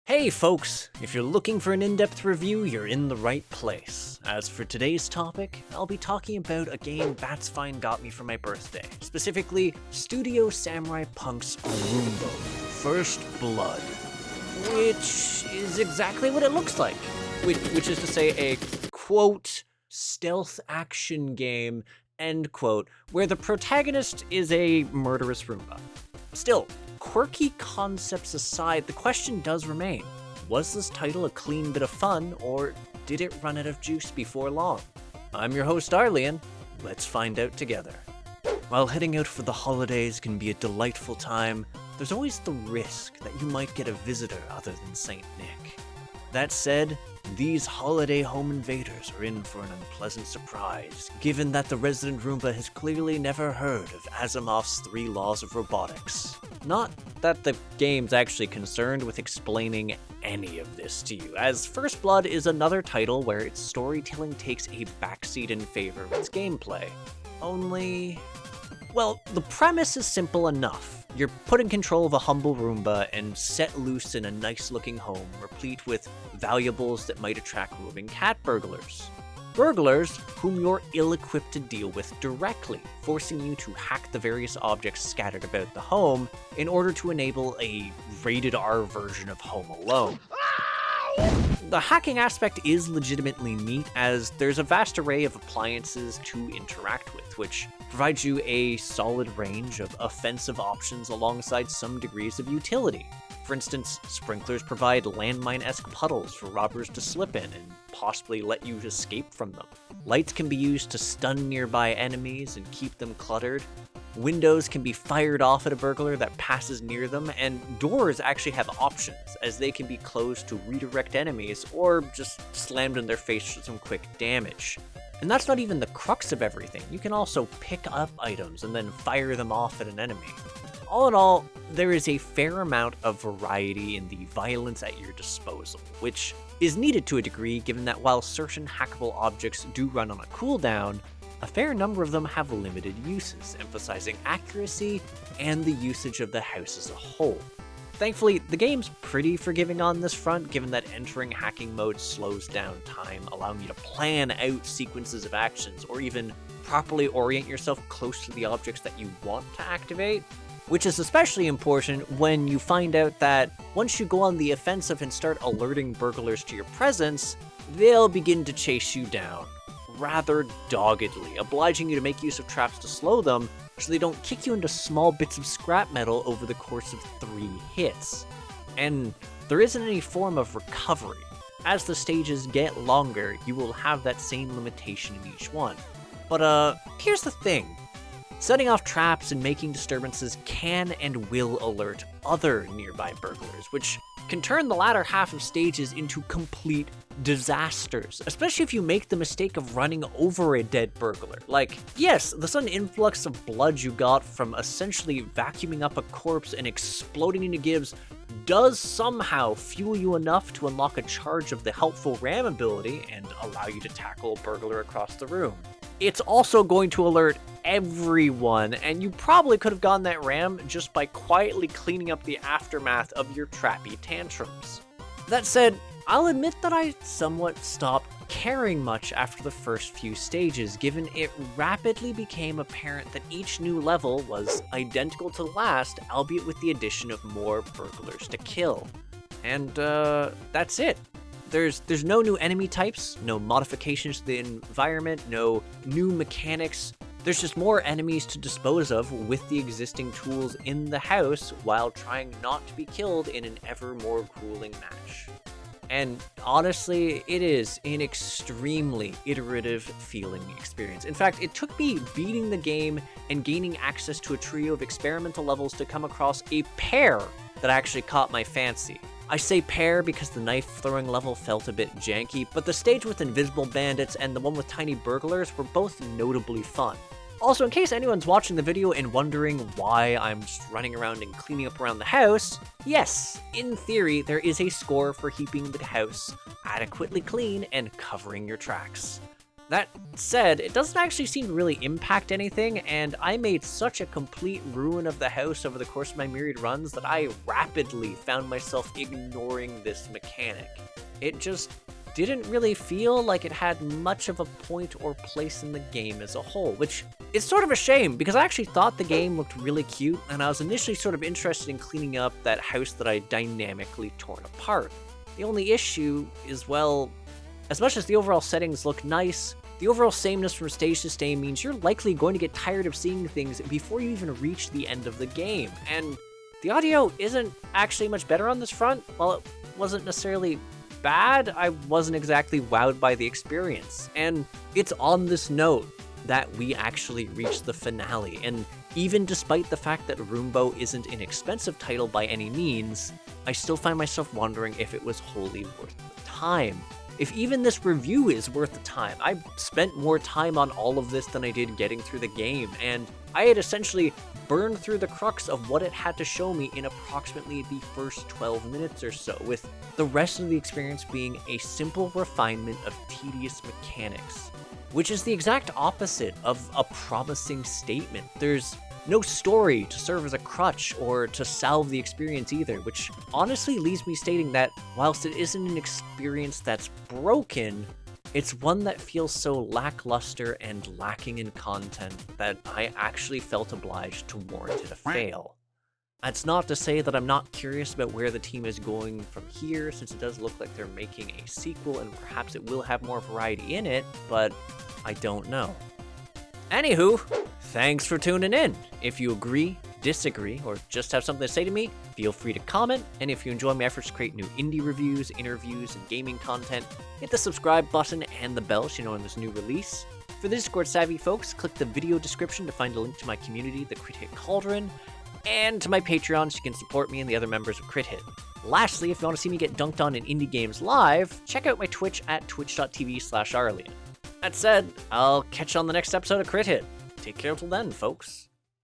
Hey folks, if you're looking for an in-depth review, you're in the right place. As for today's topic, I'll be talking about a game That's Fine got me for my birthday, specifically Studio Samurai Punk's Roombo, First Blood, which is exactly what it looks like, which is to say a, quote, stealth action game, end quote, where the protagonist is a murderous Roomba. Still, quirky concepts aside, the question does remain. Was this title a clean bit of fun, or did it run out of juice before long? I'm your host Arlyeon. Let's find out together. While heading out for the holidays can be a delightful time, there's always the risk that you might get a visitor other than Saint Nick. That said, these holiday home invaders are in for an unpleasant surprise, given that the resident Roomba has clearly never heard of Asimov's 3 laws of robotics. Not that the game's actually concerned with explaining any of this to you, as First Blood is another title where its storytelling takes a backseat in favor of its gameplay. Only, well, the premise is simple enough. You're put in control of a humble Roomba and set loose in a nice-looking home, replete with valuables that might attract roving cat burglars. Burglars whom you're ill-equipped to deal with directly, forcing you to hack the various objects scattered about the home in order to enable a rated R version of Home Alone. The hacking aspect is legitimately neat, as there's a vast array of appliances to interact with, which provides you a solid range of offensive options alongside some degrees of utility. For instance, sprinklers provide landmine-esque puddles for robbers to slip in and possibly let you escape from them. Lights can be used to stun nearby enemies and keep them cluttered. Windows can be fired off at a burglar that passes near them, and doors actually have options, as they can be closed to redirect enemies or just slammed in their face for some quick damage. And that's not even the crux of everything. You can also pick up items and then fire them off at an enemy. All in all, there is a fair amount of variety in the violence at your disposal, which is needed to a degree given that while certain hackable objects do run on a cooldown, a fair number of them have limited uses, emphasizing accuracy and the usage of the house as a whole. Thankfully, the game's pretty forgiving on this front, given that entering hacking mode slows down time, allowing you to plan out sequences of actions, or even properly orient yourself close to the objects that you want to activate, which is especially important when you find out that once you go on the offensive and start alerting burglars to your presence, they'll begin to chase you down rather doggedly, obliging you to make use of traps to slow them so they don't kick you into small bits of scrap metal over the course of 3 hits. And there isn't any form of recovery. As the stages get longer, you will have that same limitation in each one. But here's the thing. Setting off traps and making disturbances can and will alert other nearby burglars, which can turn the latter half of stages into complete disasters, especially if you make the mistake of running over a dead burglar. Like, yes, the sudden influx of blood you got from essentially vacuuming up a corpse and exploding into gibs does somehow fuel you enough to unlock a charge of the helpful ram ability and allow you to tackle a burglar across the room. It's also going to alert everyone, and you probably could have gotten that ram just by quietly cleaning up the aftermath of your trappy tantrums. That said, I'll admit that I somewhat stopped caring much after the first few stages, given it rapidly became apparent that each new level was identical to the last, albeit with the addition of more burglars to kill. And that's it. There's no new enemy types, no modifications to the environment, no new mechanics. There's just more enemies to dispose of with the existing tools in the house while trying not to be killed in an ever more grueling match. And honestly, it is an extremely iterative feeling experience. In fact, it took me beating the game and gaining access to a trio of experimental levels to come across a pair that actually caught my fancy. I say pair because the knife-throwing level felt a bit janky, but the stage with invisible bandits and the one with tiny burglars were both notably fun. Also, in case anyone's watching the video and wondering why I'm just running around and cleaning up around the house, yes, in theory, there is a score for keeping the house adequately clean and covering your tracks. That said, it doesn't actually seem to really impact anything, and I made such a complete ruin of the house over the course of my myriad runs that I rapidly found myself ignoring this mechanic. It just didn't really feel like it had much of a point or place in the game as a whole, which is sort of a shame because I actually thought the game looked really cute, and I was initially sort of interested in cleaning up that house that I dynamically torn apart. The only issue is, well, as much as the overall settings look nice, the overall sameness from stage to stage means you're likely going to get tired of seeing things before you even reach the end of the game, and the audio isn't actually much better on this front. While it wasn't necessarily bad, I wasn't exactly wowed by the experience. And it's on this note that we actually reach the finale, and even despite the fact that Roombo isn't an expensive title by any means, I still find myself wondering if it was wholly worth the time. If even this review is worth the time. I spent more time on all of this than I did getting through the game, and I had essentially burned through the crux of what it had to show me in approximately the first 12 minutes or so, with the rest of the experience being a simple refinement of tedious mechanics, which is the exact opposite of a promising statement. There's no story to serve as a crutch or to salve the experience either, which honestly leaves me stating that whilst it isn't an experience that's broken, it's one that feels so lackluster and lacking in content that I actually felt obliged to warrant it a fail. That's not to say that I'm not curious about where the team is going from here, since it does look like they're making a sequel and perhaps it will have more variety in it, but I don't know. Anywho, thanks for tuning in. If you agree, disagree, or just have something to say to me, feel free to comment, and if you enjoy my efforts to create new indie reviews, interviews, and gaming content, hit the subscribe button and the bell so you know when there's a new release. For the Discord savvy folks, click the video description to find a link to my community, the Crit Hit Cauldron, and to my Patreon so you can support me and the other members of Crit Hit. Lastly, if you want to see me get dunked on in indie games live, check out my Twitch at twitch.tv/Arlyeon. That said, I'll catch you on the next episode of Crit Hit. Take care till then, folks.